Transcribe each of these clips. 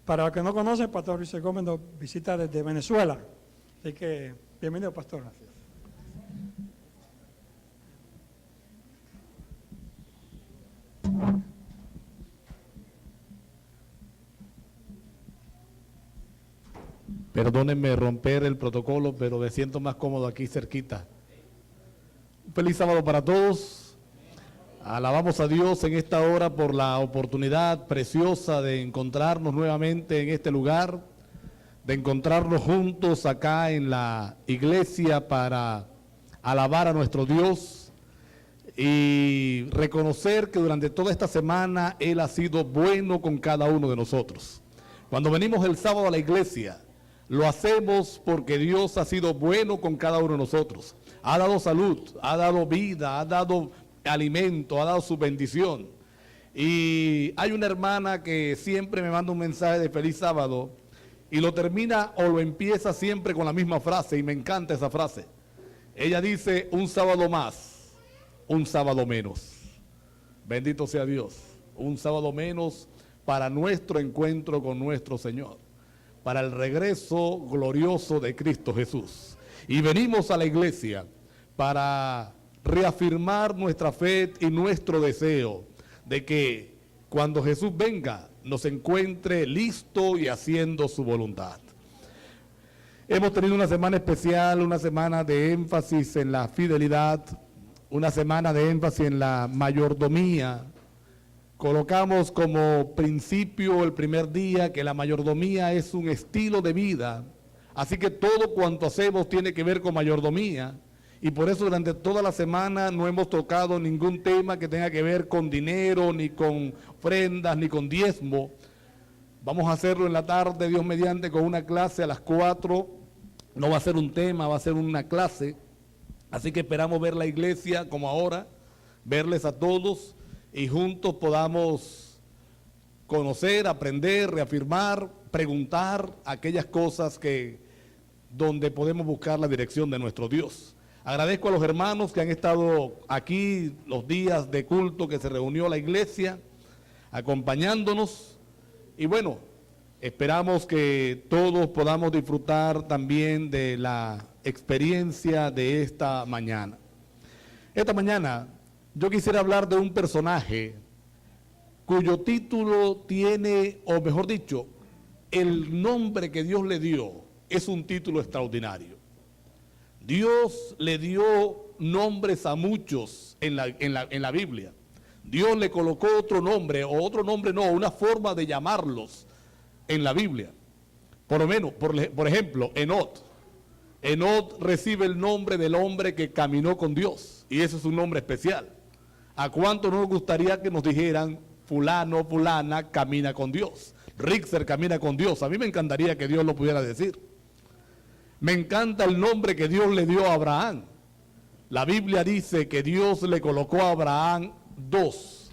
Para los que no conocen, Pastor Luis Gómez nos visita desde Venezuela. Así que, bienvenido, Pastor. Gracias. Perdónenme romper el protocolo, pero me siento más cómodo aquí cerquita. Un feliz sábado para todos. Alabamos a Dios en esta hora por la oportunidad preciosa de encontrarnos nuevamente en este lugar, de encontrarnos juntos acá en la iglesia para alabar a nuestro Dios y reconocer que durante toda esta semana Él ha sido bueno con cada uno de nosotros. Cuando venimos el sábado a la iglesia, lo hacemos porque Dios ha sido bueno con cada uno de nosotros. Ha dado salud, ha dado vida, ha dado alimento, ha dado su bendición. Y hay una hermana que siempre me manda un mensaje de feliz sábado y lo termina o lo empieza siempre con la misma frase, y me encanta esa frase. Ella dice: un sábado más, un sábado menos. Bendito sea Dios. Un sábado menos para nuestro encuentro con nuestro Señor, para el regreso glorioso de Cristo Jesús. Y venimos a la iglesia para reafirmar nuestra fe y nuestro deseo de que cuando Jesús venga nos encuentre listo y haciendo su voluntad. Hemos tenido una semana especial, una semana de énfasis en la fidelidad, una semana de énfasis en la mayordomía. Colocamos como principio el primer día que la mayordomía es un estilo de vida, así que todo cuanto hacemos tiene que ver con mayordomía, y por eso durante toda la semana no hemos tocado ningún tema que tenga que ver con dinero, ni con ofrendas, ni con diezmo. Vamos a hacerlo en la tarde, Dios mediante, con una clase a las 4, no va a ser un tema, va a ser una clase, así que esperamos ver la iglesia como ahora, verles a todos, y juntos podamos conocer, aprender, reafirmar, preguntar aquellas cosas donde podemos buscar la dirección de nuestro Dios. Agradezco a los hermanos que han estado aquí los días de culto que se reunió la iglesia, acompañándonos. Y bueno, esperamos que todos podamos disfrutar también de la experiencia de esta mañana. Esta mañana yo quisiera hablar de un personaje cuyo título tiene, o mejor dicho, el nombre que Dios le dio es un título extraordinario. Dios le dio nombres a muchos en la Biblia. Dios le colocó otro nombre, o otro nombre no, una forma de llamarlos en la Biblia. Por lo menos, por ejemplo, Enoc. Enoc recibe el nombre del hombre que caminó con Dios, y ese es un nombre especial. ¿A cuánto nos gustaría que nos dijeran fulano, fulana camina con Dios? Rixer camina con Dios. A mí me encantaría que Dios lo pudiera decir. Me encanta el nombre que Dios le dio a Abraham. La Biblia dice que Dios le colocó a Abraham dos: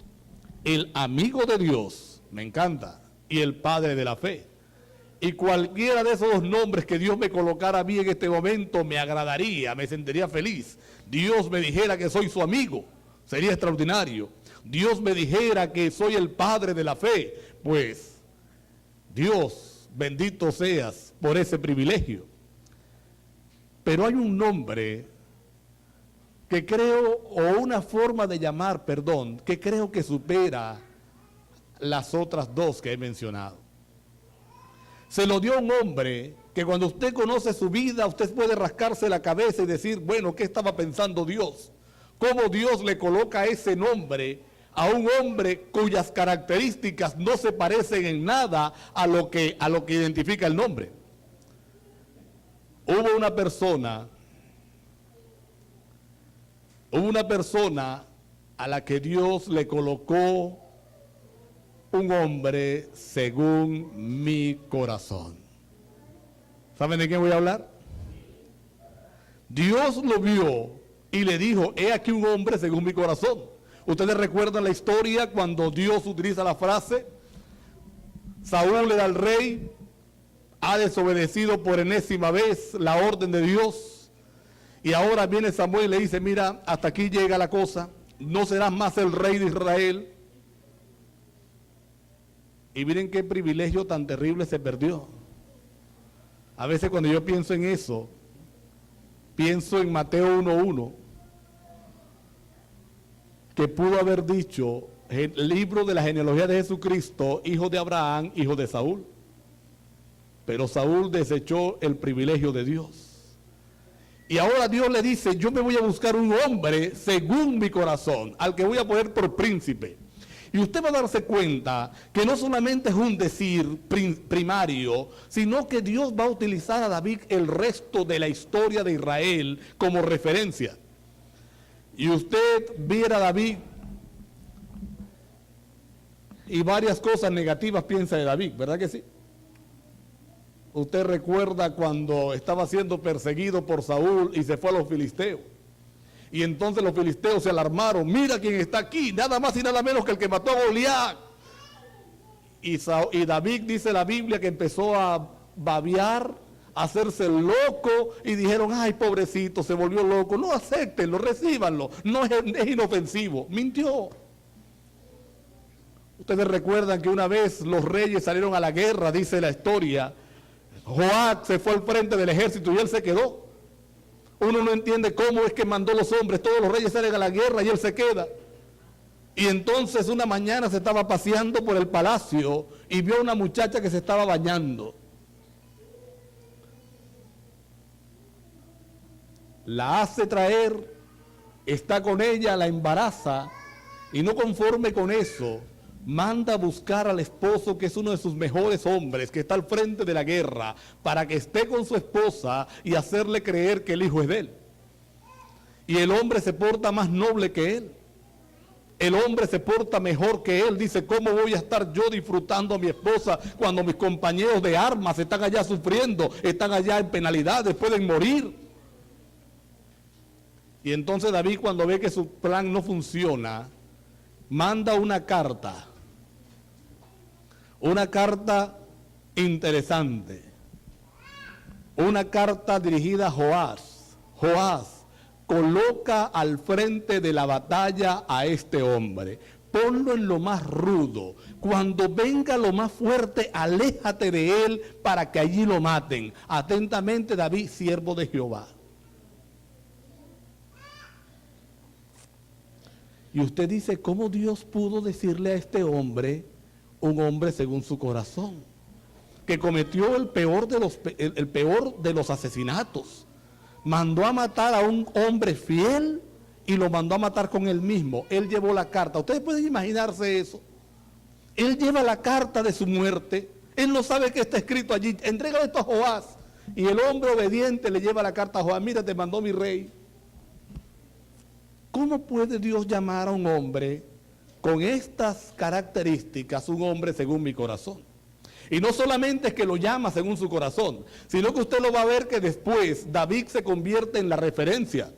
el amigo de Dios, me encanta, y el padre de la fe. Y cualquiera de esos dos nombres que Dios me colocara a mí en este momento me agradaría, me sentiría feliz. Dios me dijera que soy su amigo, sería extraordinario. Dios me dijera que soy el padre de la fe, pues Dios, bendito seas por ese privilegio. Pero hay un nombre que creo, o una forma de llamar, perdón, que creo que supera las otras dos que he mencionado. Se lo dio a un hombre que cuando usted conoce su vida, usted puede rascarse la cabeza y decir, bueno, ¿qué estaba pensando Dios? ¿Cómo Dios le coloca ese nombre a un hombre cuyas características no se parecen en nada a lo que identifica el nombre? Hubo una persona a la que Dios le colocó un hombre según mi corazón. ¿Saben de qué voy a hablar? Dios lo vio y le dijo, he aquí un hombre según mi corazón. ¿Ustedes recuerdan la historia cuando Dios utiliza la frase? Saúl era el rey, ha desobedecido por enésima vez la orden de Dios, y ahora viene Samuel y le dice, mira, hasta aquí llega la cosa, no serás más el rey de Israel. Y miren qué privilegio tan terrible se perdió. A veces cuando yo pienso en eso, pienso en Mateo 1:1, que pudo haber dicho, el libro de la genealogía de Jesucristo, hijo de Abraham, hijo de Saúl. Pero Saúl desechó el privilegio de Dios. Y ahora Dios le dice, yo me voy a buscar un hombre según mi corazón, al que voy a poner por príncipe. Y usted va a darse cuenta que no solamente es un decir primario, sino que Dios va a utilizar a David el resto de la historia de Israel como referencia. Y usted viera a David y varias cosas negativas piensa de David, ¿verdad que sí? Usted recuerda cuando estaba siendo perseguido por Saúl y se fue a los filisteos. Y entonces los filisteos se alarmaron. Mira quién está aquí, nada más y nada menos que el que mató a Goliat. Y David, dice la Biblia, que empezó a babear, a hacerse loco. Y dijeron, ay, pobrecito, se volvió loco. No, acéptenlo, recíbanlo. No es inofensivo. Mintió. Ustedes recuerdan que una vez los reyes salieron a la guerra, dice la historia. Joab se fue al frente del ejército y él se quedó. Uno no entiende cómo es que mandó los hombres, todos los reyes salen a la guerra y él se queda. Y entonces una mañana se estaba paseando por el palacio y vio a una muchacha que se estaba bañando. La hace traer, está con ella, la embaraza y no conforme con eso, manda a buscar al esposo, que es uno de sus mejores hombres, que está al frente de la guerra, para que esté con su esposa y hacerle creer que el hijo es de él. Y el hombre se porta más noble que él. El hombre se porta mejor que él. Dice, ¿cómo voy a estar yo disfrutando a mi esposa cuando mis compañeros de armas están allá sufriendo, están allá en penalidades, pueden morir? Y entonces David, cuando ve que su plan no funciona, manda una carta interesante, una carta dirigida a Joás. Joás, coloca al frente de la batalla a este hombre, ponlo en lo más rudo, cuando venga lo más fuerte, aléjate de él para que allí lo maten. Atentamente, David, siervo de Jehová. Y usted dice, ¿cómo Dios pudo decirle a este hombre, un hombre según su corazón, que cometió el peor de los asesinatos? Mandó a matar a un hombre fiel y lo mandó a matar con él mismo. Él llevó la carta. Ustedes pueden imaginarse eso. Él lleva la carta de su muerte. Él no sabe qué está escrito allí. Entrégale esto a Joás. Y el hombre obediente le lleva la carta a Joás. Mira, te mandó mi rey. ¿Cómo puede Dios llamar a un hombre con estas características, un hombre según mi corazón? Y no solamente es que lo llama según su corazón, sino que usted lo va a ver que después David se convierte en la referencia.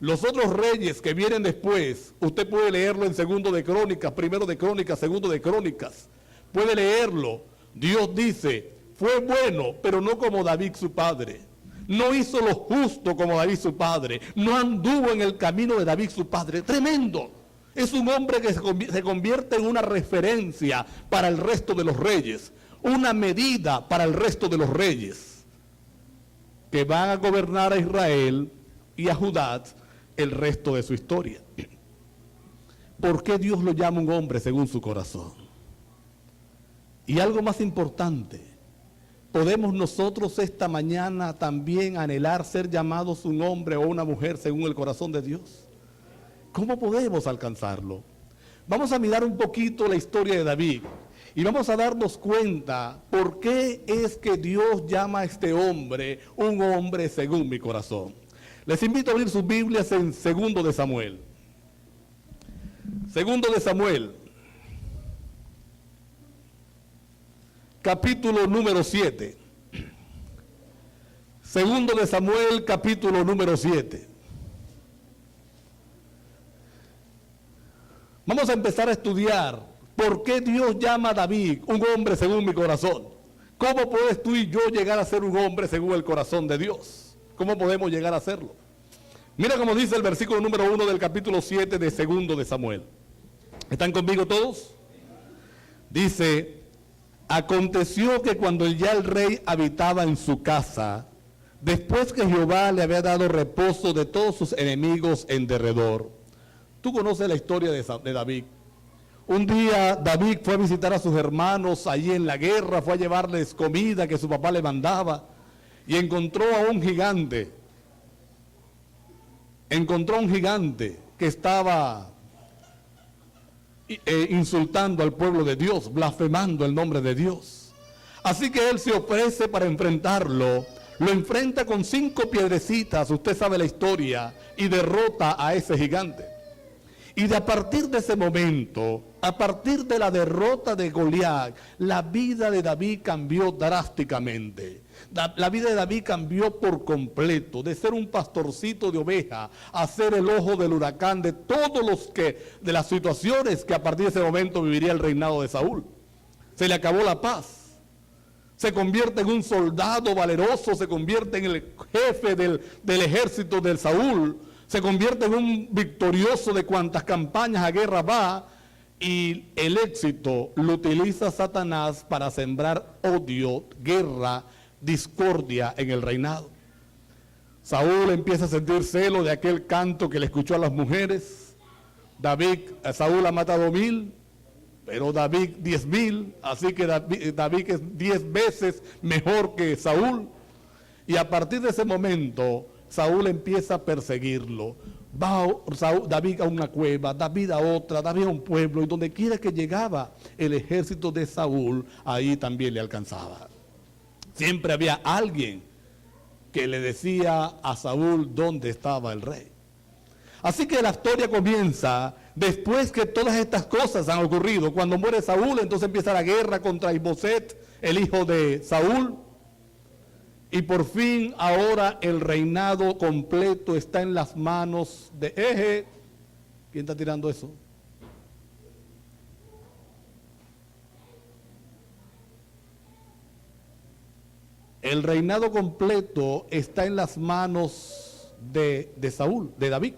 Los otros reyes que vienen después, usted puede leerlo en Segundo de Crónicas, Primero de Crónicas, Segundo de Crónicas. Puede leerlo. Dios dice, fue bueno, pero no como David su padre. No hizo lo justo como David su padre. No anduvo en el camino de David su padre. Tremendo. Es un hombre que se convierte en una referencia para el resto de los reyes. Una medida para el resto de los reyes que van a gobernar a Israel y a Judá el resto de su historia. ¿Por qué Dios lo llama un hombre según su corazón? Y algo más importante, ¿podemos nosotros esta mañana también anhelar ser llamados un hombre o una mujer según el corazón de Dios? ¿Cómo podemos alcanzarlo? Vamos a mirar un poquito la historia de David y vamos a darnos cuenta por qué es que Dios llama a este hombre un hombre según mi corazón. Les invito a abrir sus Biblias en Segundo de Samuel. Segundo de Samuel, capítulo número 7. Segundo de Samuel, capítulo número 7. Vamos a empezar a estudiar por qué Dios llama a David un hombre según mi corazón. ¿Cómo puedes tú y yo llegar a ser un hombre según el corazón de Dios? ¿Cómo podemos llegar a hacerlo? Mira cómo dice el versículo número 1 del capítulo 7 de Segundo de Samuel. ¿Están conmigo todos? Dice, aconteció que cuando ya el rey habitaba en su casa, después que Jehová le había dado reposo de todos sus enemigos en derredor. Tú conoces la historia de David. Un día David fue a visitar a sus hermanos allí en la guerra, fue a llevarles comida que su papá le mandaba y encontró a un gigante. Encontró a un gigante que estaba insultando al pueblo de Dios, blasfemando el nombre de Dios. Así que él se ofrece para enfrentarlo, lo enfrenta con 5 piedrecitas, usted sabe la historia, y derrota a ese gigante. Y a partir de ese momento, a partir de la derrota de Goliat, la vida de David cambió drásticamente. La vida de David cambió por completo, de ser un pastorcito de oveja a ser el ojo del huracán de de las situaciones que a partir de ese momento viviría el reinado de Saúl. Se le acabó la paz. Se convierte en un soldado valeroso, se convierte en el jefe del ejército de Saúl, se convierte en un victorioso de cuantas campañas a guerra va, y el éxito lo utiliza Satanás para sembrar odio, guerra, discordia en el reinado. Saúl empieza a sentir celo de aquel canto que le escuchó a las mujeres. Saúl ha matado 1000, pero David 10,000, así que David es 10 veces mejor que Saúl. Y a partir de ese momento, Saúl empieza a perseguirlo. Va David a una cueva, David a otra, David a un pueblo, y donde quiera que llegaba el ejército de Saúl, ahí también le alcanzaba. Siempre había alguien que le decía a Saúl dónde estaba el rey. Así que la historia comienza después que todas estas cosas han ocurrido. Cuando muere Saúl, entonces empieza la guerra contra Isboset, el hijo de Saúl. Y por fin ahora el reinado completo está en las manos de Eje. ¿Quién está tirando eso? El reinado completo está en las manos de David.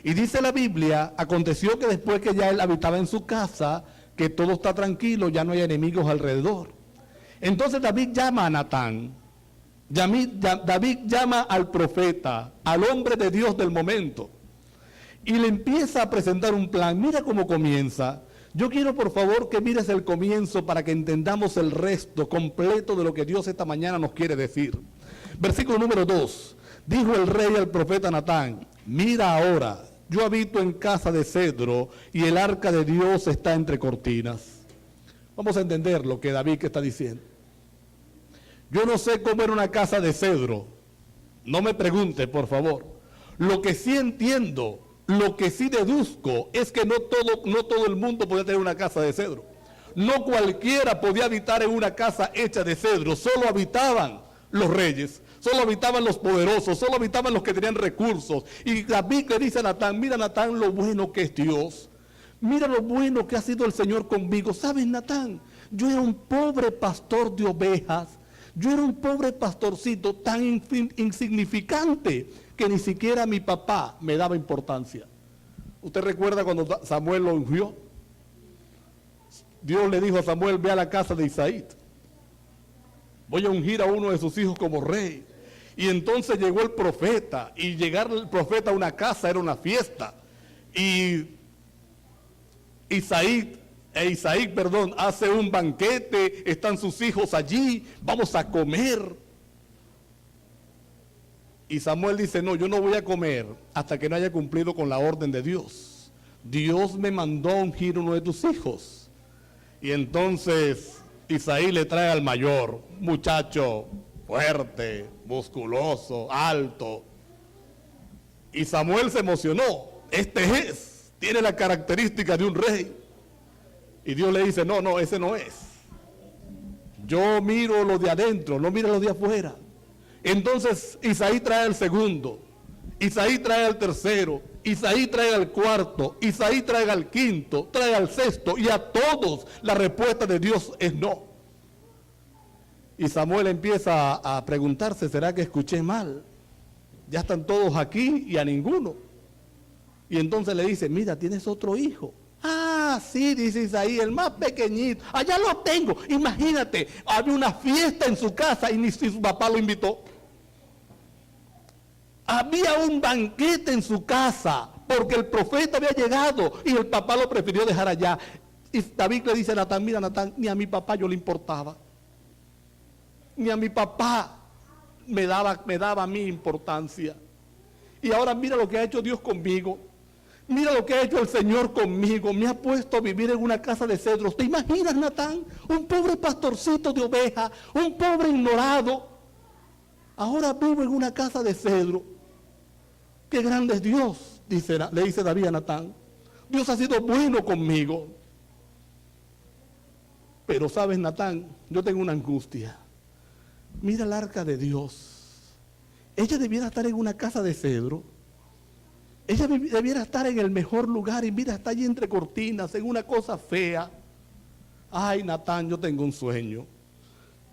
Y dice la Biblia, aconteció que después que ya él habitaba en su casa, que todo está tranquilo, ya no hay enemigos alrededor. Entonces David llama a Natán, David llama al profeta, al hombre de Dios del momento, y le empieza a presentar un plan. Mira cómo comienza. Yo quiero por favor que mires el comienzo para que entendamos el resto completo de lo que Dios esta mañana nos quiere decir. Versículo número 2. Dijo el rey al profeta Natán, mira ahora, yo habito en casa de cedro y el arca de Dios está entre cortinas. Vamos a entender lo que David está diciendo. Yo no sé cómo era una casa de cedro. No me pregunte, por favor. Lo que sí entiendo, lo que sí deduzco, es que no todo el mundo podía tener una casa de cedro. No cualquiera podía habitar en una casa hecha de cedro. Solo habitaban los reyes, solo habitaban los poderosos, solo habitaban los que tenían recursos. Y David le dice a Natán, mira Natán lo bueno que es Dios. Mira lo bueno que ha sido el Señor conmigo. ¿Sabes, Natán? Yo era un pobre pastor de ovejas. Yo era un pobre pastorcito tan insignificante que ni siquiera mi papá me daba importancia. ¿Usted recuerda cuando Samuel lo ungió? Dios le dijo a Samuel, ve a la casa de Isaí. Voy a ungir a uno de sus hijos como rey. Y entonces llegó el profeta, y llegar el profeta a una casa era una fiesta. Y Isaí hace un banquete, están sus hijos allí, vamos a comer. Y Samuel dice, no, yo no voy a comer hasta que no haya cumplido con la orden de Dios. Dios me mandó a ungir uno de tus hijos. Y entonces Isaí le trae al mayor, muchacho fuerte, musculoso, alto. Y Samuel se emocionó, tiene la característica de un rey. Y Dios le dice, no, ese no es. Yo miro lo de adentro, no miro lo de afuera. Entonces Isaí trae al segundo, Isaí trae al tercero, Isaí trae al cuarto, Isaí trae al quinto, trae al sexto, y a todos la respuesta de Dios es no. Y Samuel empieza a preguntarse, ¿será que escuché mal? Ya están todos aquí y a ninguno. Y entonces le dice, mira, tienes otro hijo. así, dice Isaías, el más pequeñito. Allá lo tengo. Imagínate, había una fiesta en su casa y ni si su papá lo invitó. Había un banquete en su casa porque el profeta había llegado y el papá lo prefirió dejar allá. Y David le dice a Natán, mira Natán, ni a mi papá yo le importaba. Ni a mi papá me daba a mí importancia. Y ahora mira lo que ha hecho Dios conmigo. Mira lo que ha hecho el Señor conmigo. Me ha puesto a vivir en una casa de cedros. ¿Te imaginas, Natán? Un pobre pastorcito de oveja, un pobre ignorado. Ahora vivo en una casa de cedro. ¡Qué grande es Dios! Le dice David a Natán. Dios ha sido bueno conmigo. Pero sabes, Natán, yo tengo una angustia. Mira el arca de Dios. Ella debiera estar en una casa de cedro. Ella debiera estar en el mejor lugar y mira, está allí entre cortinas, en una cosa fea. Ay, Natán, yo tengo un sueño.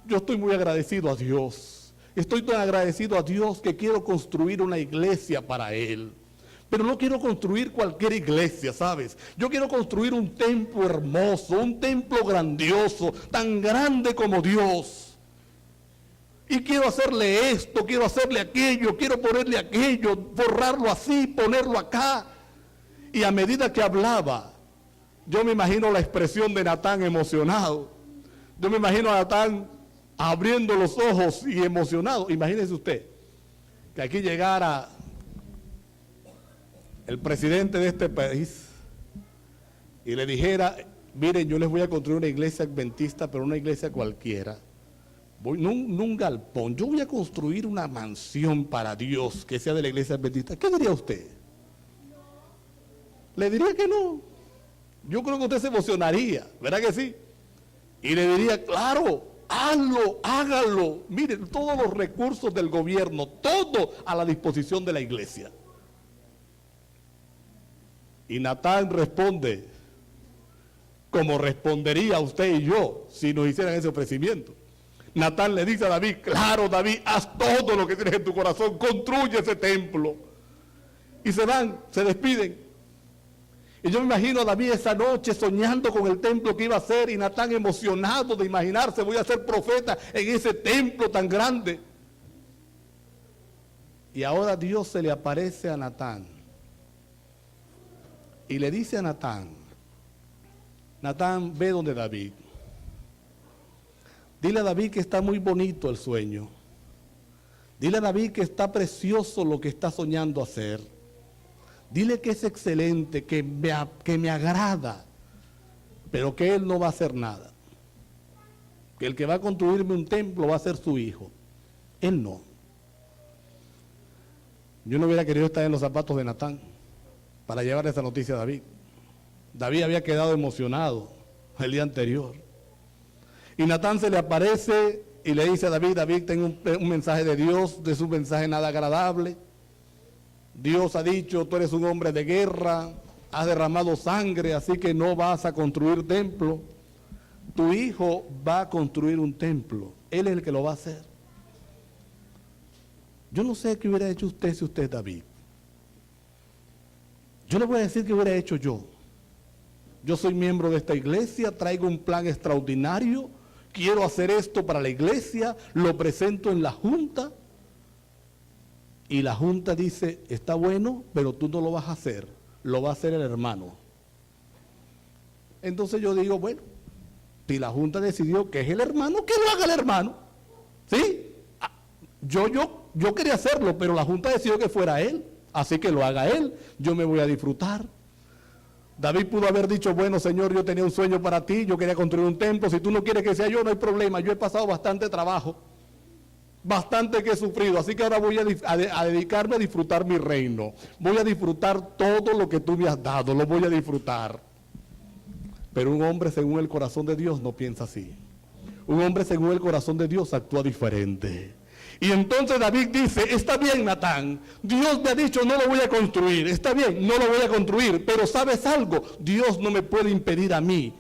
Yo estoy muy agradecido a Dios. Estoy tan agradecido a Dios que quiero construir una iglesia para Él. Pero no quiero construir cualquier iglesia, ¿sabes? Yo quiero construir un templo hermoso, un templo grandioso, tan grande como Dios. Y quiero hacerle esto, quiero hacerle aquello, quiero ponerle aquello, borrarlo así, ponerlo acá. Y a medida que hablaba, yo me imagino la expresión de Natán emocionado. Yo me imagino a Natán abriendo los ojos y emocionado. Imagínese usted que aquí llegara el presidente de este país y le dijera, miren, yo les voy a construir una iglesia adventista, pero una iglesia cualquiera. No un galpón, yo voy a construir una mansión para Dios que sea de la iglesia adventista. ¿Qué diría usted? Le diría que no. Yo creo que usted se emocionaría, ¿verdad que sí? Y le diría, claro, hazlo, hágalo. Miren, todos los recursos del gobierno, todo a la disposición de la iglesia. Y Natán responde, como respondería usted y yo si nos hicieran ese ofrecimiento. Natán le dice a David, claro David, haz todo lo que tienes en tu corazón, construye ese templo. Y se van, se despiden. Y yo me imagino a David esa noche soñando con el templo que iba a hacer y Natán emocionado de imaginarse, voy a ser profeta en ese templo tan grande. Y ahora Dios se le aparece a Natán y le dice a Natán, Natán, ve donde David. Dile a David que está muy bonito el sueño. Dile a David que está precioso lo que está soñando hacer. Dile que es excelente, que me agrada, pero que él no va a hacer nada. Que el que va a construirme un templo va a ser su hijo. Él no. Yo no hubiera querido estar en los zapatos de Natán para llevar esa noticia a David. David había quedado emocionado el día anterior. Y Natán se le aparece y le dice a David, David, tengo un mensaje de Dios, de su mensaje nada agradable. Dios ha dicho, tú eres un hombre de guerra, has derramado sangre, así que no vas a construir templo. Tu hijo va a construir un templo, él es el que lo va a hacer. Yo no sé qué hubiera hecho usted si usted es David. Yo le voy a decir qué hubiera hecho yo. Yo soy miembro de esta iglesia, traigo un plan extraordinario, quiero hacer esto para la iglesia, lo presento en la junta y la junta dice, está bueno, pero tú no lo vas a hacer, lo va a hacer el hermano. Entonces yo digo, bueno, si la junta decidió que es el hermano, que lo haga el hermano. ¿Sí? Yo quería hacerlo, pero la junta decidió que fuera él, así que lo haga él, yo me voy a disfrutar. David pudo haber dicho, bueno, Señor, yo tenía un sueño para ti, yo quería construir un templo, si tú no quieres que sea yo, no hay problema, yo he pasado bastante trabajo, bastante que he sufrido, así que ahora voy a dedicarme a disfrutar mi reino, voy a disfrutar todo lo que tú me has dado, lo voy a disfrutar. Pero un hombre según el corazón de Dios no piensa así. Un hombre según el corazón de Dios actúa diferente. Y entonces David dice, está bien Natán, Dios me ha dicho no lo voy a construir, está bien, no lo voy a construir, pero ¿sabes algo? Dios no me puede impedir a mí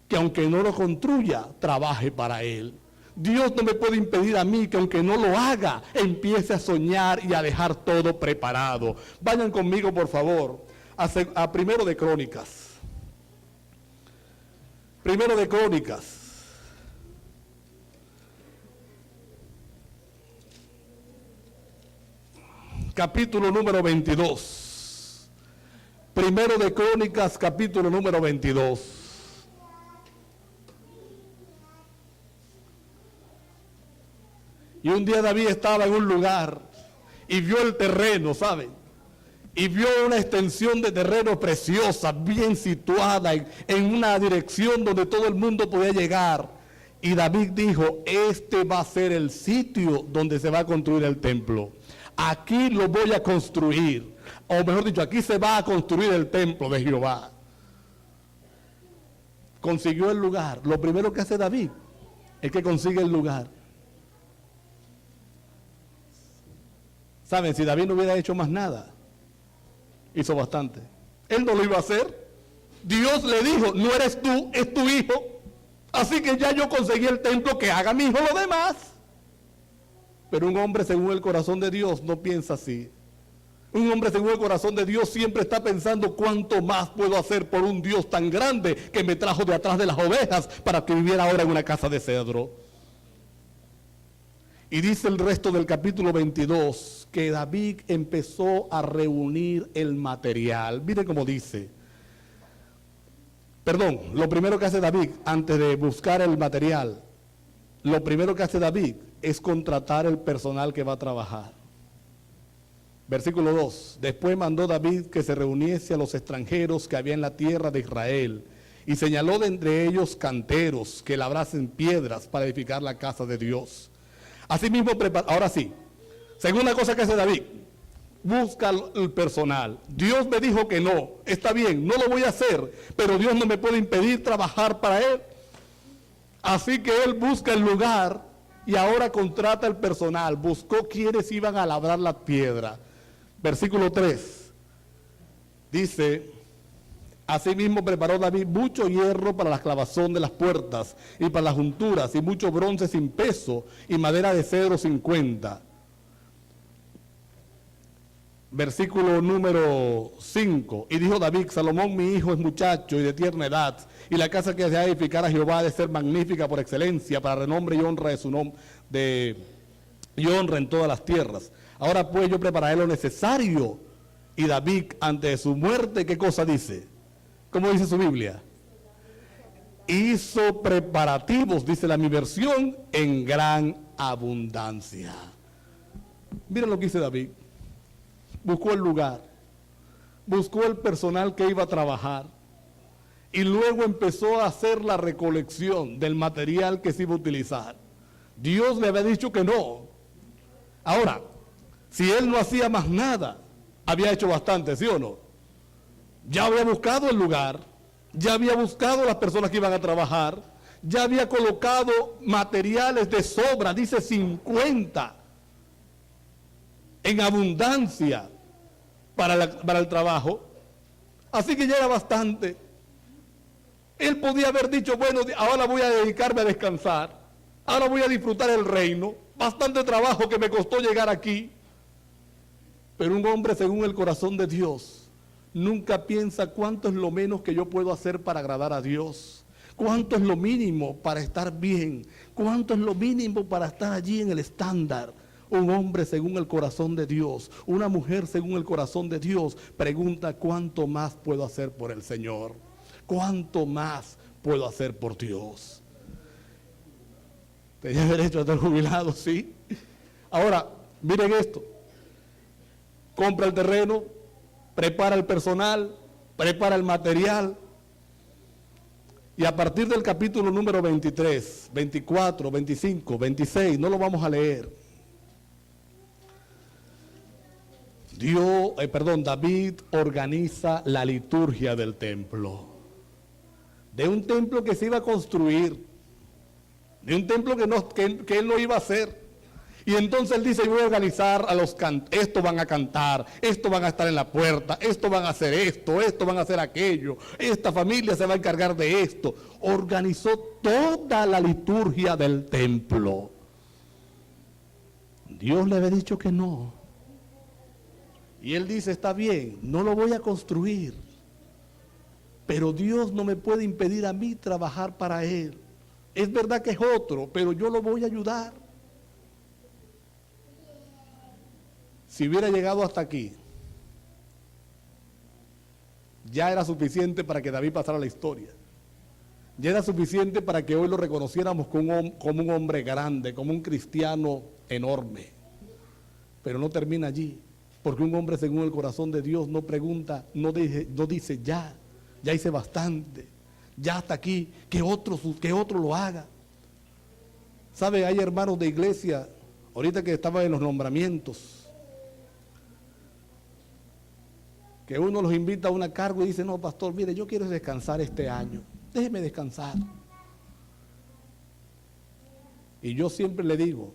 que aunque no lo construya, trabaje para Él. Dios no me puede impedir a mí que aunque no lo haga, empiece a soñar y a dejar todo preparado. Vayan conmigo por favor a Primero de Crónicas. Primero de Crónicas. Capítulo número 22. Primero de Crónicas, capítulo número 22. Y un día David estaba en un lugar y vio el terreno, ¿saben? Y vio una extensión de terreno preciosa, bien situada en una dirección donde todo el mundo podía llegar. Y David dijo, este va a ser el sitio donde se va a construir el templo. Aquí lo voy a construir. O mejor dicho, aquí se va a construir el templo de Jehová. Consiguió el lugar. Lo primero que hace David es que consigue el lugar. ¿Saben? Si David no hubiera hecho más nada, hizo bastante. Él no lo iba a hacer. Dios le dijo, no eres tú, es tu hijo. Así que ya yo conseguí el templo, que haga mi hijo lo demás. Pero un hombre según el corazón de Dios no piensa así. Un hombre según el corazón de Dios siempre está pensando cuánto más puedo hacer por un Dios tan grande que me trajo de atrás de las ovejas para que viviera ahora en una casa de cedro. Y dice el resto del capítulo 22 que David empezó a reunir el material. Miren cómo dice. Perdón, lo primero que hace David antes de buscar el material, lo primero que hace David es contratar el personal que va a trabajar. Versículo 2. Después mandó David que se reuniese a los extranjeros que había en la tierra de Israel y señaló de entre ellos canteros que labrasen piedras para edificar la casa de Dios. Asimismo, ahora sí, segunda cosa que hace David, busca el personal. Dios me dijo que no, está bien, no lo voy a hacer, pero Dios no me puede impedir trabajar para Él. Así que Él busca el lugar y ahora contrata el personal, buscó quienes iban a labrar la piedra. Versículo 3, dice, asimismo preparó David mucho hierro para la clavazón de las puertas y para las junturas y mucho bronce sin peso y madera de cedro 50. Versículo número 5. Y dijo David, Salomón mi hijo es muchacho y de tierna edad, y la casa que se ha de edificar a Jehová ha de ser magnífica por excelencia, para renombre y honra de su nombre, y honra en todas las tierras. Ahora pues yo prepararé lo necesario. Y David, antes de su muerte, ¿qué cosa dice? ¿Cómo dice su Biblia? Hizo preparativos, dice la mi versión, en gran abundancia. Miren lo que dice David. Buscó el lugar, buscó el personal que iba a trabajar y luego empezó a hacer la recolección del material que se iba a utilizar. Dios le había dicho que no. Ahora, si él no hacía más nada, había hecho bastante, ¿sí o no? Ya había buscado el lugar, ya había buscado las personas que iban a trabajar, ya había colocado materiales de sobra, dice 50, en abundancia para el trabajo. Así que ya era bastante. Él podía haber dicho, bueno, ahora voy a dedicarme a descansar, ahora voy a disfrutar el reino, bastante trabajo que me costó llegar aquí. Pero un hombre según el corazón de Dios nunca piensa cuánto es lo menos que yo puedo hacer para agradar a Dios, cuánto es lo mínimo para estar bien, cuánto es lo mínimo para estar allí en el estándar. Un hombre según el corazón de Dios, una mujer según el corazón de Dios, pregunta cuánto más puedo hacer por el Señor, cuánto más puedo hacer por Dios. Tenía derecho a estar jubilado, sí. Ahora, miren esto. Compra el terreno, prepara el personal, prepara el material. Y a partir del capítulo número 23, 24, 25, 26, no lo vamos a leer. David organiza la liturgia del templo. De un templo que se iba a construir, de un templo que él no iba a hacer. Y entonces él dice, yo voy a organizar a los cantantes, esto van a cantar, esto van a estar en la puerta, esto van a hacer esto van a hacer aquello, esta familia se va a encargar de esto. Organizó toda la liturgia del templo. Dios le había dicho que no. Y él dice, está bien, no lo voy a construir, pero Dios no me puede impedir a mí trabajar para Él. Es verdad que es otro, pero yo lo voy a ayudar. Si hubiera llegado hasta aquí, ya era suficiente para que David pasara la historia. Ya era suficiente para que hoy lo reconociéramos como un hombre grande, como un cristiano enorme. Pero no termina allí, porque un hombre según el corazón de Dios no pregunta, no dice ya hice bastante, ya hasta aquí, que otro lo haga. ¿Sabe? Hay hermanos de iglesia, ahorita que estaba en los nombramientos, que uno los invita a una cargo y dice, no, pastor, mire, yo quiero descansar este año, déjeme descansar. Y yo siempre le digo,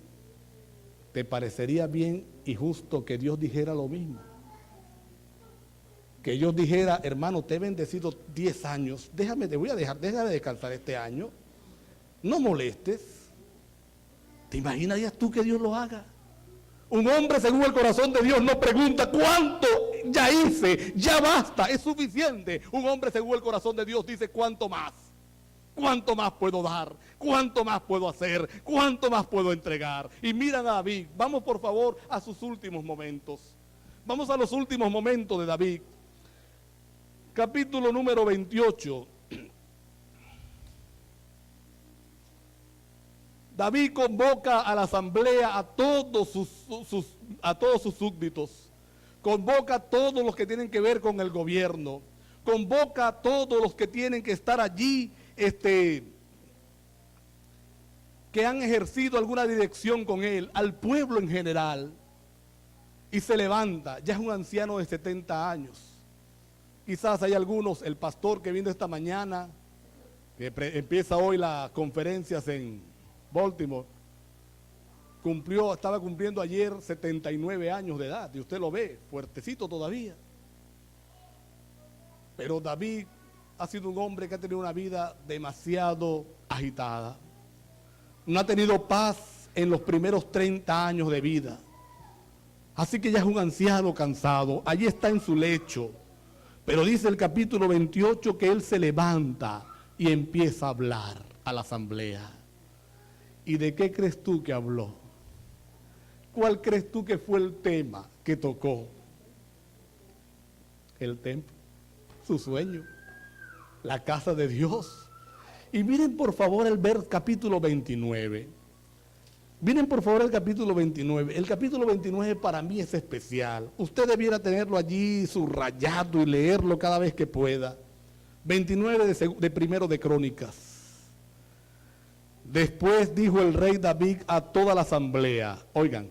¿te parecería bien y justo que Dios dijera lo mismo? Que Dios dijera, hermano, te he bendecido 10 años, déjame descansar este año, no molestes. ¿Te imaginarías tú que Dios lo haga? Un hombre según el corazón de Dios no pregunta cuánto ya hice, ya basta, es suficiente. Un hombre según el corazón de Dios dice cuánto más puedo dar, cuánto más puedo hacer, cuánto más puedo entregar. Y mira a David, vamos por favor a sus últimos momentos. Vamos a los últimos momentos de David. Capítulo número 28. David convoca a la asamblea a todos sus súbditos, convoca a todos los que tienen que ver con el gobierno, convoca a todos los que tienen que estar allí, que han ejercido alguna dirección con él, al pueblo en general, y se levanta. Ya es un anciano de 70 años. Quizás hay algunos, el pastor que vino esta mañana, que empieza hoy las conferencias en Baltimore, estaba cumpliendo ayer 79 años de edad, y usted lo ve, fuertecito todavía. Pero David ha sido un hombre que ha tenido una vida demasiado agitada. No ha tenido paz en los primeros 30 años de vida. Así que ya es un anciano cansado, allí está en su lecho. Pero dice el capítulo 28 que él se levanta y empieza a hablar a la asamblea. ¿Y de qué crees tú que habló? ¿Cuál crees tú que fue el tema que tocó? El templo, su sueño, la casa de Dios. Y miren por favor el capítulo 29. Miren por favor el capítulo 29. El capítulo 29 para mí es especial. Usted debiera tenerlo allí subrayado y leerlo cada vez que pueda. 29 de primero de Crónicas. Después dijo el rey David a toda la asamblea, oigan,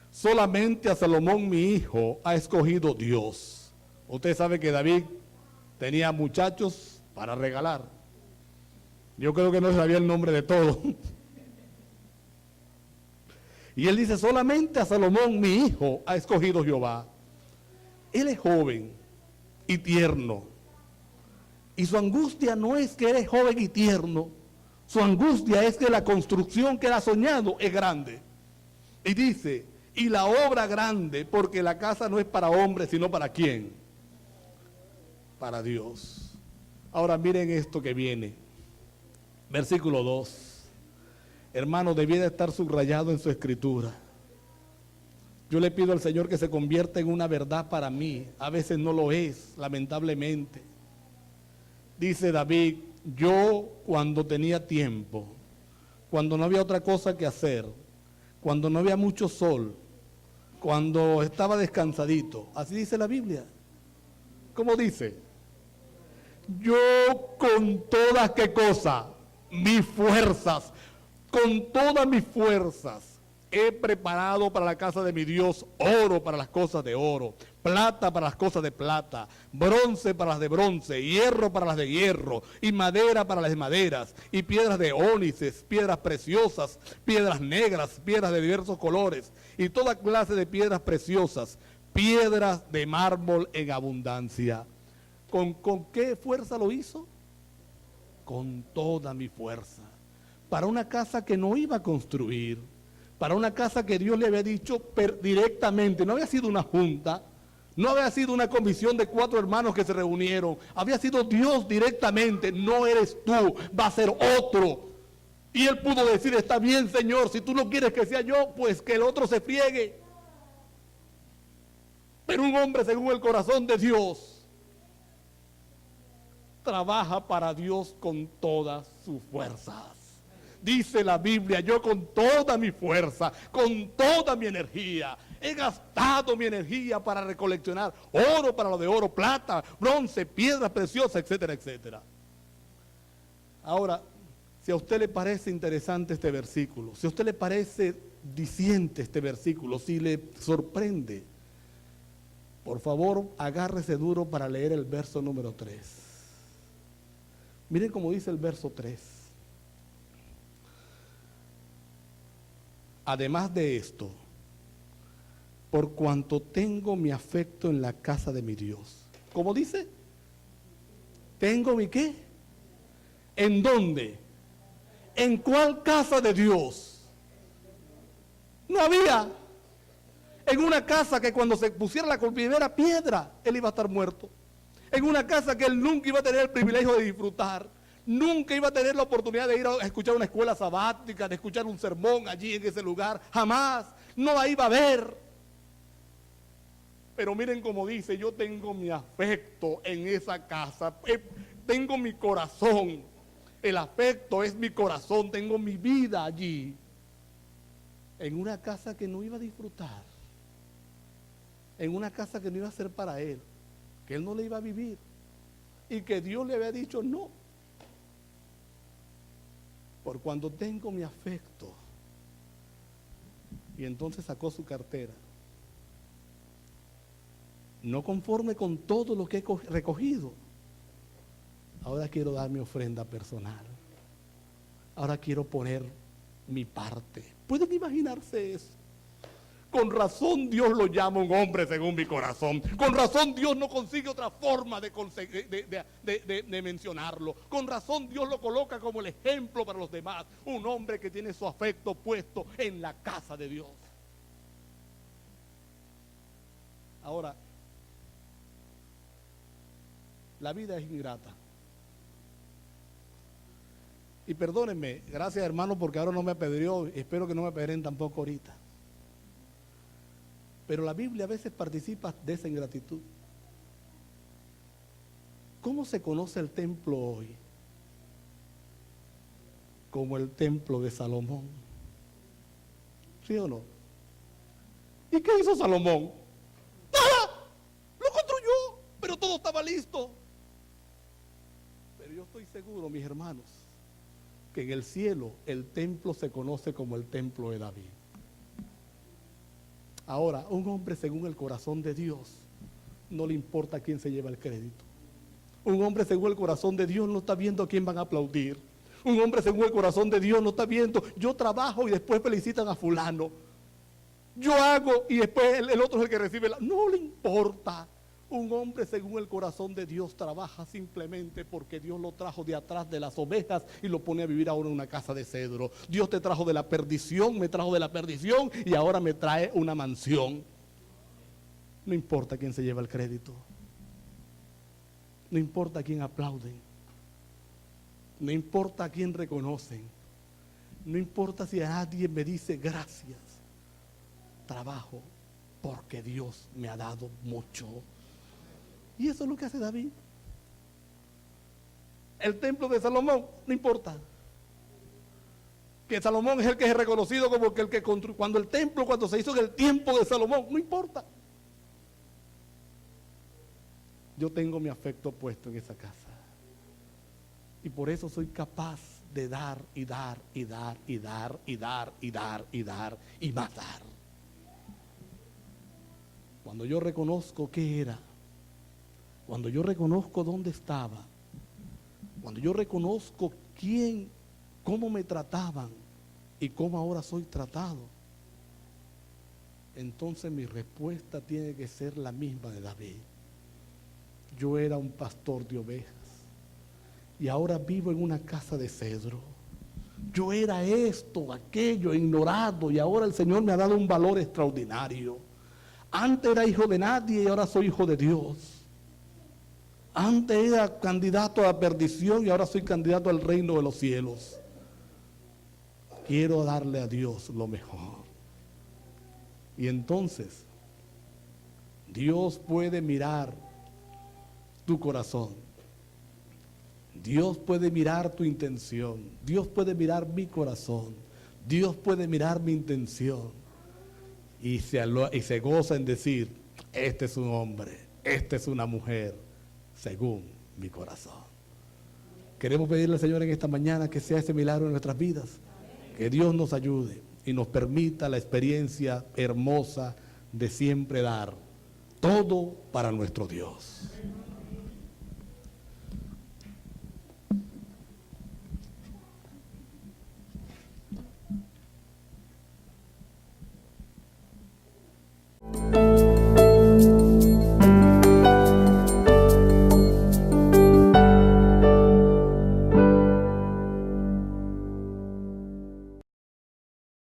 solamente a Salomón mi hijo ha escogido Dios. Usted sabe que David tenía muchachos para regalar. Yo creo que no sabía el nombre de todos. Y él dice, solamente a Salomón mi hijo ha escogido Jehová. Él es joven y tierno. Y su angustia no es que él es joven y tierno. Su angustia es que la construcción que él ha soñado es grande. Y dice, y la obra grande, porque la casa no es para hombres, sino para ¿quién? Para Dios. Ahora miren esto que viene. Versículo 2. Hermano, debiera estar subrayado en su escritura. Yo le pido al Señor que se convierta en una verdad para mí. A veces no lo es, lamentablemente. Dice David, yo cuando tenía tiempo, cuando no había otra cosa que hacer, cuando no había mucho sol, cuando estaba descansadito, así dice la Biblia. ¿Cómo dice? Yo con todas, ¿qué cosa? Mis fuerzas, con todas mis fuerzas, he preparado para la casa de mi Dios oro para las cosas de oro, plata para las cosas de plata, bronce para las de bronce, hierro para las de hierro, y madera para las de maderas, y piedras de ónices, piedras preciosas, piedras negras, piedras de diversos colores, y toda clase de piedras preciosas, piedras de mármol en abundancia. ¿Con qué fuerza lo hizo? Con toda mi fuerza. Para una casa que no iba a construir, para una casa que Dios le había dicho directamente, no había sido una junta, No había sido una comisión de 4 hermanos que se reunieron. Había sido Dios directamente. No eres tú, va a ser otro. Y él pudo decir, está bien, Señor, si tú no quieres que sea yo, pues que el otro se friegue. Pero un hombre según el corazón de Dios trabaja para Dios con todas sus fuerzas. Dice la Biblia, yo con toda mi fuerza, con toda mi energía, he gastado mi energía para recoleccionar oro para lo de oro, plata, bronce, piedras preciosas, etcétera, etcétera. Ahora, si a usted le parece interesante este versículo, si a usted le parece diciente este versículo, si le sorprende, por favor, agárrese duro para leer el verso número 3. Miren cómo dice el verso 3. Además de esto, por cuanto tengo mi afecto en la casa de mi Dios. ¿Cómo dice? ¿Tengo mi qué? ¿En dónde? ¿En cuál casa de Dios? No había. En una casa que cuando se pusiera la primera piedra, él iba a estar muerto. En una casa que él nunca iba a tener el privilegio de disfrutar. Nunca iba a tener la oportunidad de ir a escuchar una escuela sabática, de escuchar un sermón allí en ese lugar. Jamás. No la iba a ver. Pero miren cómo dice, yo tengo mi afecto en esa casa. Tengo mi corazón. El afecto es mi corazón. Tengo mi vida allí. En una casa que no iba a disfrutar. En una casa que no iba a ser para él. Que él no le iba a vivir. Y que Dios le había dicho no. Por cuando tengo mi afecto. Y entonces sacó su cartera. No conforme con todo lo que he recogido. Ahora quiero dar mi ofrenda personal. Ahora quiero poner mi parte. ¿Pueden imaginarse eso? Con razón Dios lo llama un hombre según mi corazón. Con razón Dios no consigue otra forma de mencionarlo. Con razón Dios lo coloca como el ejemplo para los demás. Un hombre que tiene su afecto puesto en la casa de Dios. Ahora, la vida es ingrata. Y perdónenme, gracias hermano porque ahora no me apedreó. Espero que no me apedreen tampoco ahorita. Pero la Biblia a veces participa de esa ingratitud. ¿Cómo se conoce el templo hoy? Como el templo de Salomón. ¿Sí o no? ¿Y qué hizo Salomón? ¡Nada! Lo construyó, pero todo estaba listo. Pero yo estoy seguro, mis hermanos, que en el cielo el templo se conoce como el templo de David. Ahora, un hombre según el corazón de Dios, no le importa quién se lleva el crédito. Un hombre según el corazón de Dios no está viendo a quién van a aplaudir. Un hombre según el corazón de Dios no está viendo, yo trabajo y después felicitan a fulano. Yo hago y después el otro es el que recibe no le importa. Un hombre según el corazón de Dios trabaja simplemente porque Dios lo trajo de atrás de las ovejas y lo pone a vivir ahora en una casa de cedro. Dios te trajo de la perdición, me trajo de la perdición y ahora me trae una mansión. No importa quién se lleva el crédito. No importa quién aplauden. No importa quién reconocen. No importa si a nadie me dice gracias. Trabajo porque Dios me ha dado mucho. Y eso es lo que hace David. El templo de Salomón, no importa. Que Salomón es el que es reconocido como el que construyó. Cuando se hizo en el tiempo de Salomón, no importa. Yo tengo mi afecto puesto en esa casa. Y por eso soy capaz de dar y dar y dar y dar y dar y dar y dar y más dar. Cuando yo reconozco qué era, cuando yo reconozco dónde estaba, cuando yo reconozco quién, cómo me trataban y cómo ahora soy tratado, entonces mi respuesta tiene que ser la misma de David. Yo era un pastor de ovejas y ahora vivo en una casa de cedro. Yo era esto, aquello, ignorado y ahora el Señor me ha dado un valor extraordinario. Antes era hijo de nadie y ahora soy hijo de Dios. Antes era candidato a la perdición y ahora soy candidato al reino de los cielos. Quiero darle a Dios lo mejor. Y entonces, Dios puede mirar tu corazón. Dios puede mirar tu intención. Dios puede mirar mi corazón. Dios puede mirar mi intención. Y se goza en decir, este es un hombre, esta es una mujer, según mi corazón. Queremos pedirle al Señor en esta mañana que sea ese milagro en nuestras vidas. Que Dios nos ayude y nos permita la experiencia hermosa de siempre dar todo para nuestro Dios.